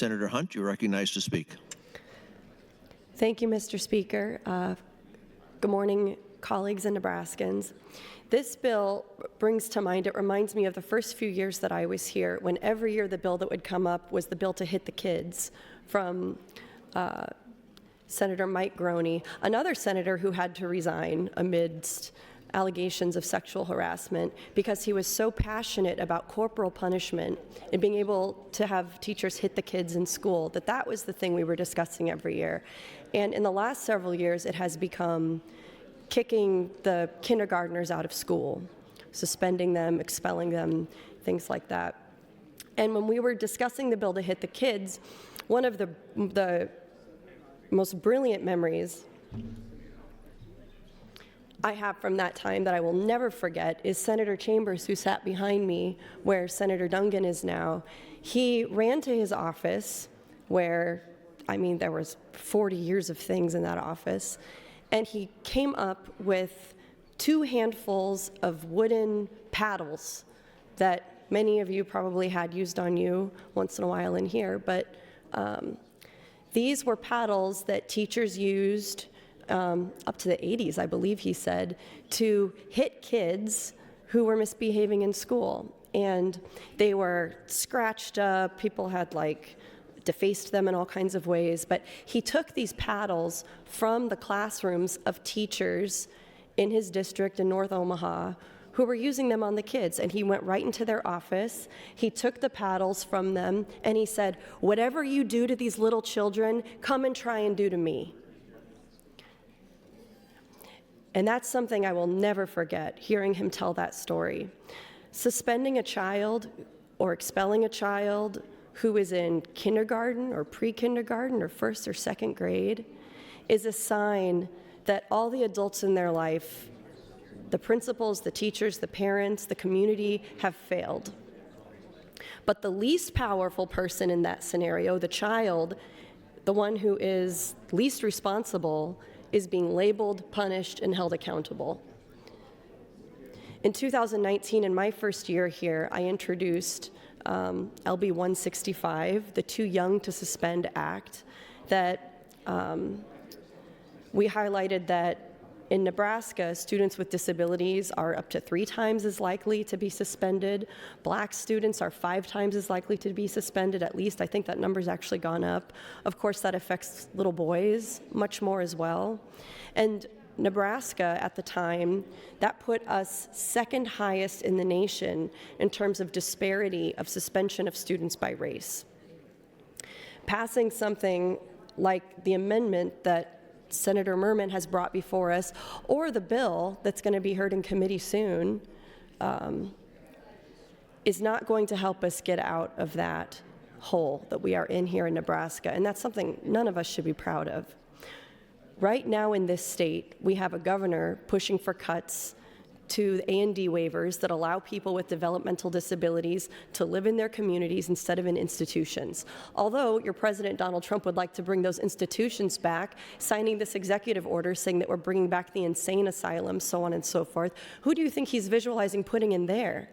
Senator Hunt, you're recognized to speak. Thank you, Mr. Speaker. Good morning, colleagues and Nebraskans. This bill brings to mind, it reminds me of the first few years that I was here, when every year the bill that would come up was the bill to hit the kids from Senator Mike Groney, another senator who had to resign amidst allegations of sexual harassment because he was so passionate about corporal punishment and being able to have teachers hit the kids in school that was the thing we were discussing every year. And in the last several years, it has become kicking the kindergartners out of school, suspending them, expelling them, things like that. And when we were discussing the bill to hit the kids, one of the most brilliant memories I have from that time that I will never forget is Senator Chambers, who sat behind me where Senator Dungan is now. He ran to his office where, there was 40 years of things in that office, and he came up with 2 handfuls of wooden paddles that many of you probably had used on you once in a while in here, but these were paddles that teachers used up to the 80s, I believe he said, to hit kids who were misbehaving in school. And they were scratched up, people had defaced them in all kinds of ways, but he took these paddles from the classrooms of teachers in his district in North Omaha who were using them on the kids, and he went right into their office. He took the paddles from them and he said, "Whatever you do to these little children, come and try and do to me." And that's something I will never forget, hearing him tell that story. Suspending a child or expelling a child who is in kindergarten or pre-kindergarten or first or second grade is a sign that all the adults in their life, the principals, the teachers, the parents, the community, have failed. But the least powerful person in that scenario, the child, the one who is least responsible, is being labeled, punished, and held accountable. In 2019, in my first year here, I introduced LB653, the Too Young to Suspend Act, that we highlighted that in Nebraska, students with disabilities are up to 3 times as likely to be suspended. Black students are 5 times as likely to be suspended, at least. I think that number's actually gone up. Of course, that affects little boys much more as well. And Nebraska, at the time, that put us second highest in the nation in terms of disparity of suspension of students by race. Passing something like the amendment that Senator Merman has brought before us, or the bill that's going to be heard in committee soon, is not going to help us get out of that hole that we are in here in Nebraska, and that's something none of us should be proud of. Right now in this state, we have a governor pushing for cuts to the A&D waivers that allow people with developmental disabilities to live in their communities instead of in institutions. Although your President Donald Trump would like to bring those institutions back, signing this executive order saying that we're bringing back the insane asylum, so on and so forth, who do you think he's visualizing putting in there?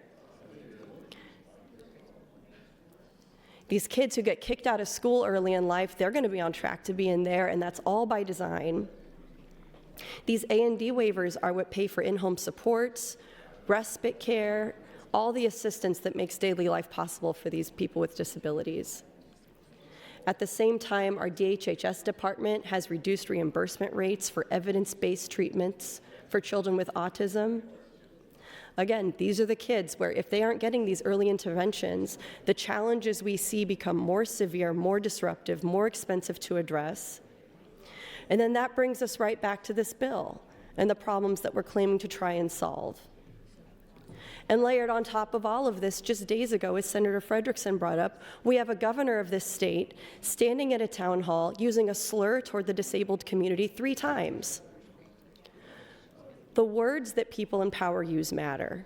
These kids who get kicked out of school early in life, they're going to be on track to be in there, and that's all by design. These A&D waivers are what pay for in-home supports, respite care, all the assistance that makes daily life possible for these people with disabilities. At the same time, our DHHS department has reduced reimbursement rates for evidence-based treatments for children with autism. Again, these are the kids where if they aren't getting these early interventions, the challenges we see become more severe, more disruptive, more expensive to address. And then that brings us right back to this bill and the problems that we're claiming to try and solve. And layered on top of all of this, just days ago, as Senator Frederickson brought up, we have a governor of this state standing at a town hall using a slur toward the disabled community 3 times. The words that people in power use matter.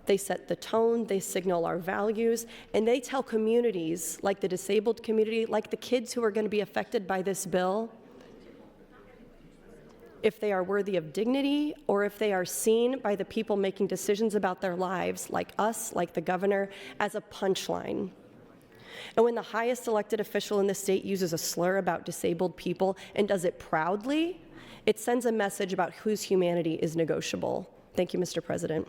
They set the tone, they signal our values, and they tell communities, like the disabled community, like the kids who are going to be affected by this bill, if they are worthy of dignity or if they are seen by the people making decisions about their lives, like us, like the governor, as a punchline. And when the highest elected official in the state uses a slur about disabled people and does it proudly, it sends a message about whose humanity is negotiable. Thank you, Mr. President.